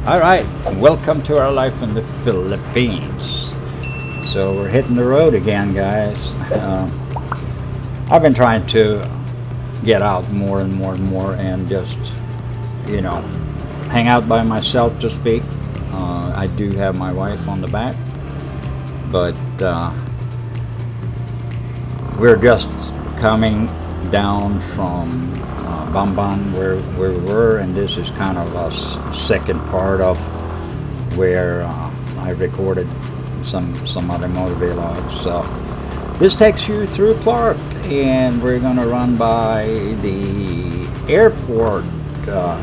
All right, welcome to our life in the Philippines. So we're hitting the road again, guys. I've been trying to get out more and more and more and just, hang out by myself, to speak. I do have my wife on the back, but we're just coming down from Bamban where we were, and this is kind of a second part of where I recorded some other motovlogs. So this takes you through Clark, and we're gonna run by the airport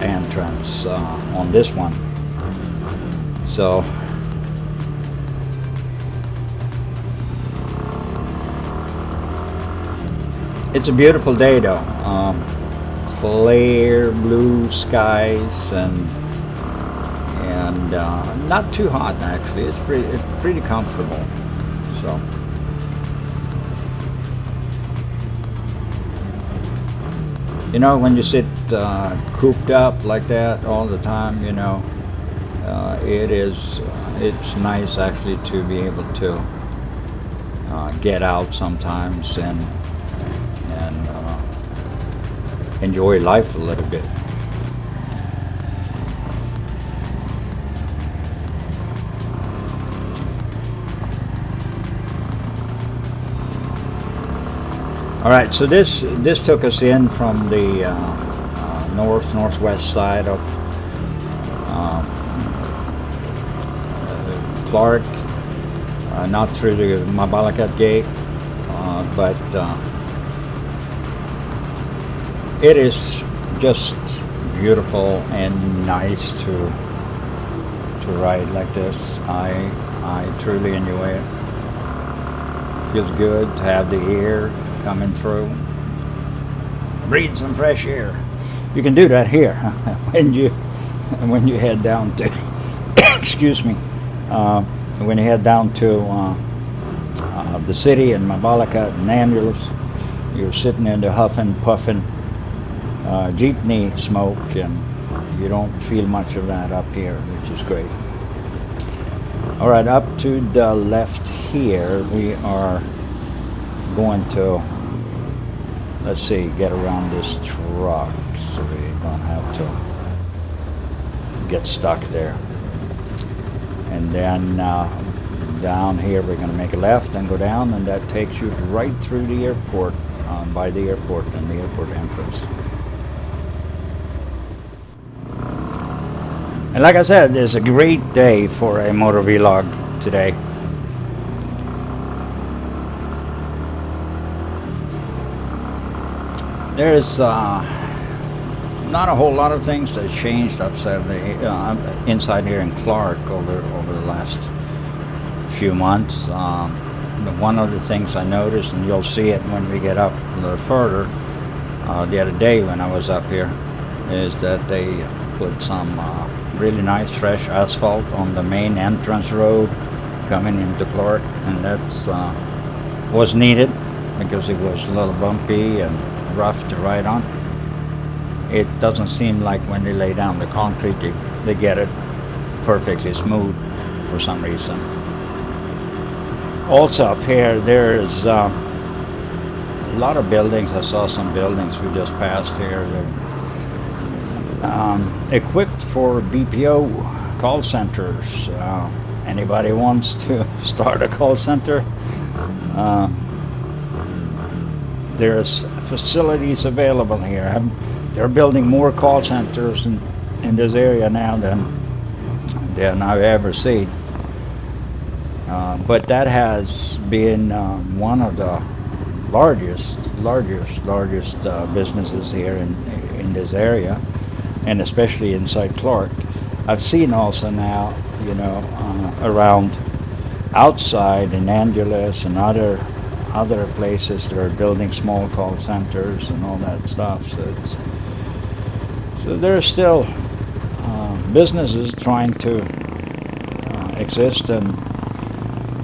entrance on this one. So it's a beautiful day though. Clear blue skies and not too hot actually. It's pretty comfortable. So when you sit cooped up like that all the time, it's nice actually to be able to get out sometimes and enjoy life a little bit. All right, so this took us in from the northwest side of Clark, not through the Mabalacat gate, but it is just beautiful and nice to ride like this. I truly enjoy it. Feels good to have the air coming through. Breathe some fresh air. You can do that here when you head down to excuse me, when you head down to the city in Mabalacat and Andoer. You're sitting in the huffing puffing jeepney smoke, and you don't feel much of that up here, which is great. All right, up to the left here we are going to, let's see, get around this truck so we don't have to get stuck there. And then down here we're going to make a left and go down, and that takes you right through the airport, by the airport and the airport entrance. And like I said, it's a great day for a motovlog today. There's not a whole lot of things that changed inside here in Clark over the last few months. One of the things I noticed, and you'll see it when we get up a little further, the other day when I was up here, is that they put some really nice fresh asphalt on the main entrance road coming into Clark, and that's was needed because it was a little bumpy and rough to ride on. It doesn't seem like when they lay down the concrete they get it perfectly smooth for some reason. Also up here there's a lot of buildings. I saw some buildings we just passed here that equipped for BPO call centers. Anybody wants to start a call center? There's facilities available here. They're building more call centers in this area now than I've ever seen. But that has been one of the largest businesses here in this area, and especially inside Clark. I've seen also now, around outside in Andoer and other places that are building small call centers and all that stuff. So there's still businesses trying to exist and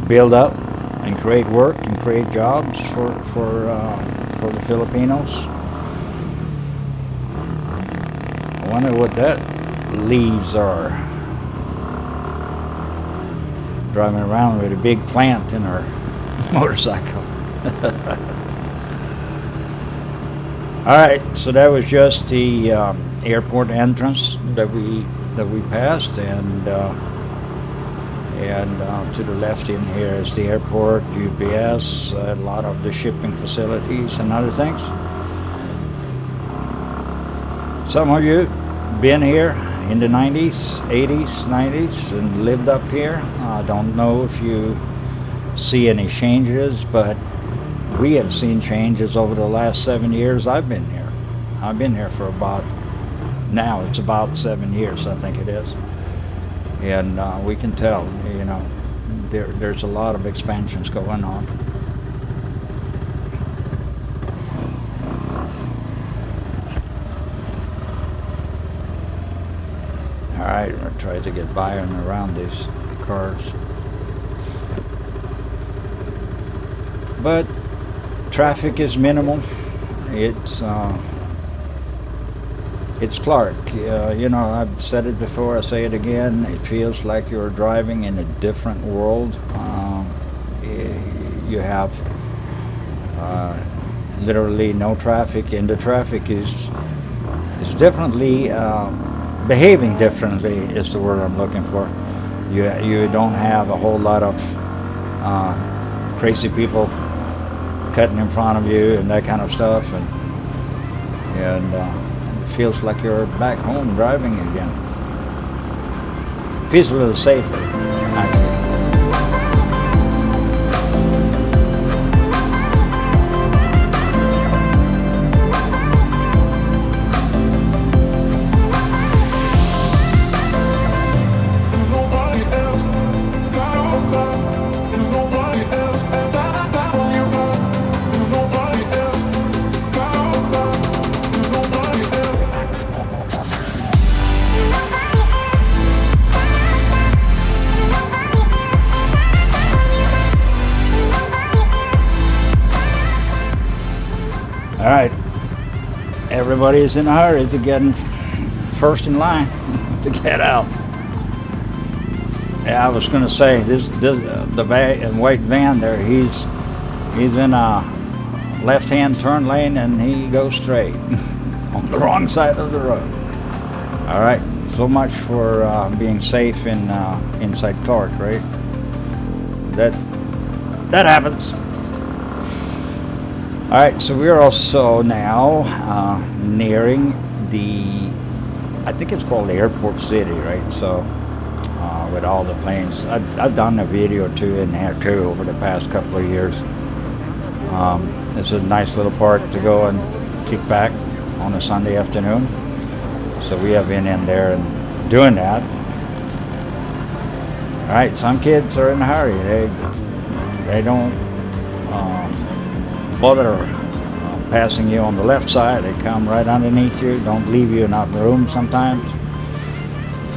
build up and create work and create jobs for the Filipinos. I wonder what that leaves are. driving around with a big plant in her motorcycle. All right, so that was just the airport entrance that we passed, and to the left in here is the airport, UPS, a lot of the shipping facilities and other things. Some of you been here in the 90s, 80s, 90s, and lived up here. I don't know if you see any changes, but we have seen changes over the last 7 years I've been here. I've been here for now it's about 7 years, I think it is. And we can tell, you know, there's a lot of expansions going on. All right, we'll try to get by and around these cars. But traffic is minimal. It's Clark. You know, I've said it before, I say it again. It feels like you're driving in a different world. You have literally no traffic, and the traffic is definitely behaving differently is the word I'm looking for. You don't have a whole lot of crazy people cutting in front of you and that kind of stuff, and it feels like you're back home driving again. Feels a little safer, actually. All right, everybody's in a hurry to get in first in line to get out. Yeah, I was going to say the white van there. He's in a left-hand turn lane and he goes straight on the wrong side of the road. All right, so much for being safe in inside Clark, right? That happens. All right, so we're also now nearing I think it's called Airport City, right? So with all the planes, I've done a video or two in there too over the past couple of years. It's a nice little park to go and kick back on a Sunday afternoon. So we have been in there and doing that. All right, some kids are in a hurry. They don't bother passing you on the left side. They come right underneath you, don't leave you enough room sometimes.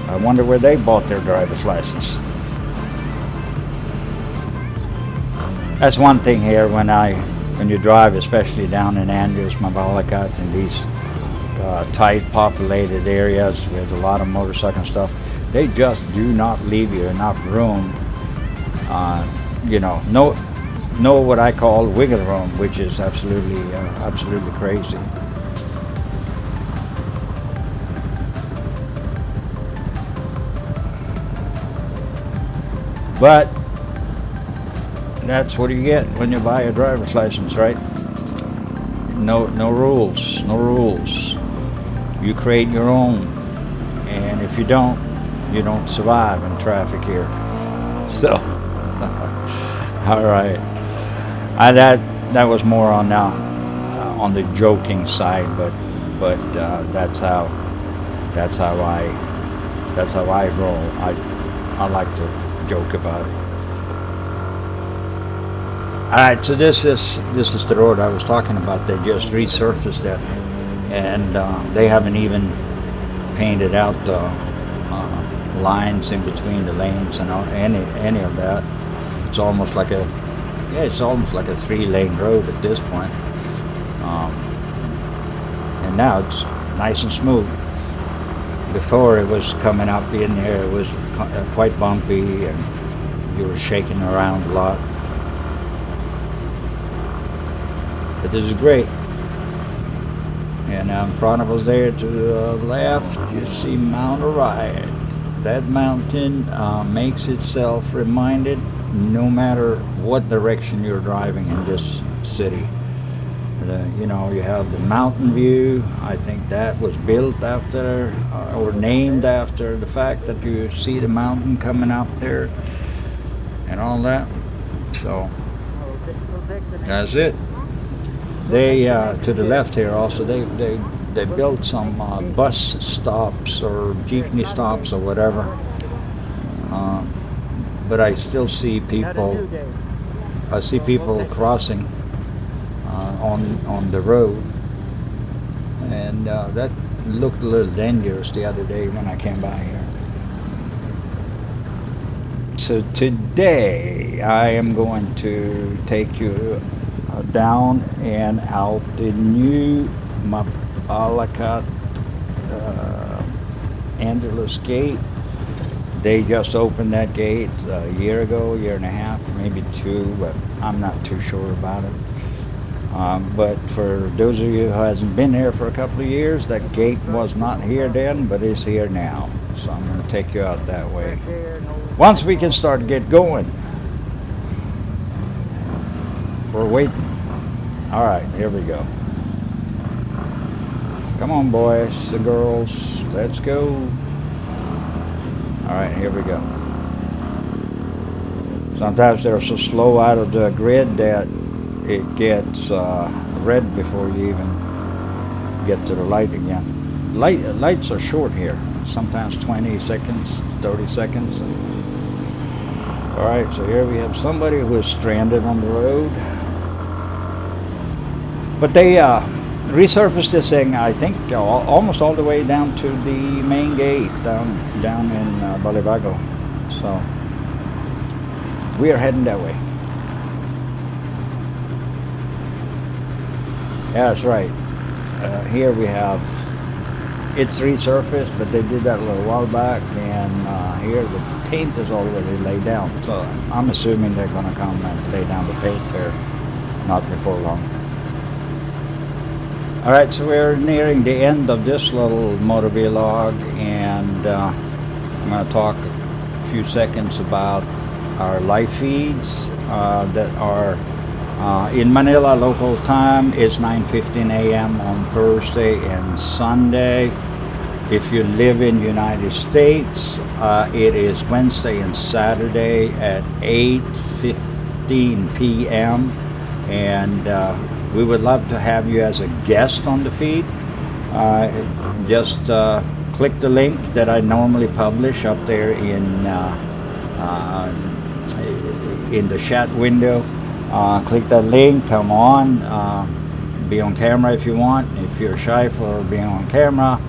I wonder where they bought their driver's license. That's one thing here when you drive, especially down in Andoer, Mabalacat, and these tight populated areas with a lot of motorcycle stuff, they just do not leave you enough room. You know, no what I call wiggle room, which is absolutely crazy. But that's what you get when you buy a driver's license, right? No rules. You create your own, and if you don't survive in traffic here. So, all right. That was more on the joking side, but that's how I roll. I like to joke about it. All right, so this is the road I was talking about. They just resurfaced it, and they haven't even painted out the lines in between the lanes and any of that. It's almost like a 3-lane road at this point. And now it's nice and smooth. Before it was coming up in there, it was quite bumpy and you were shaking around a lot. But this is great. And in front of us there to the left, you see Mount Orion. That mountain makes itself reminded no matter what direction you're driving in this city. You know, you have the mountain view. I think that was built after or named after the fact that you see the mountain coming up there and all that. So that's it. They to the left here also they built some bus stops or jeepney stops or whatever, but I still see people. I see people crossing on the road, and that looked a little dangerous the other day when I came by here. So today I am going to take you down and out the new Mabalacat Andoer gate. They just opened that gate a year and a half, maybe two, but I'm not too sure about it. But for those of you who hasn't been here for a couple of years, that gate was not here then, but is here now. So I'm going to take you out that way once we can start to get going. We're waiting. All right, here we go. Come on, boys and girls, let's go. All right, here we go. Sometimes they're so slow out of the grid that it gets red before you even get to the light again. Lights are short here, sometimes 20 seconds, 30 seconds. All right, so here we have somebody who is stranded on the road. But they resurfaced this thing, I think, almost all the way down to the main gate down in Balibago. So we are heading that way. Yeah, that's right. Here we have, it's resurfaced, but they did that a little while back, and here the paint is already laid down. So I'm assuming they're going to come and lay down the paint here, not before long. All right, so we're nearing the end of this little motovlog, and I'm going to talk a few seconds about our live feeds that are in Manila local time. It's 9:15 a.m. on Thursday and Sunday. If you live in the United States, it is Wednesday and Saturday at 8:15 p.m. and we would love to have you as a guest on the feed. Just click the link that I normally publish up there in the chat window. Click that link, come on, be on camera if you want. If you're shy for being on camera,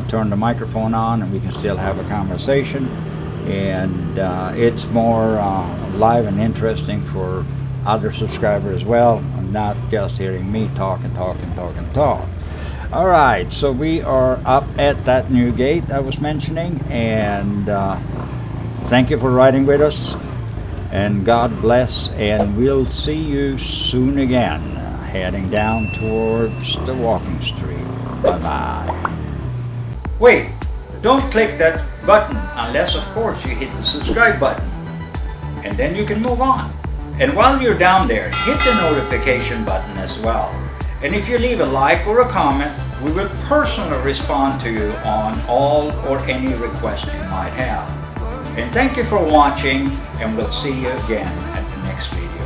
turn the microphone on and we can still have a conversation. And it's more live and interesting for other subscribers as well, not just hearing me talk. All right, so we are up at that new gate I was mentioning, and thank you for riding with us, and God bless, and we'll see you soon again, heading down towards the walking street. Bye-bye. Wait, don't click that button unless, of course, you hit the subscribe button, and then you can move on. And while you're down there, hit the notification button as well. And if you leave a like or a comment, we will personally respond to you on all or any request you might have. And thank you for watching, and we'll see you again at the next video.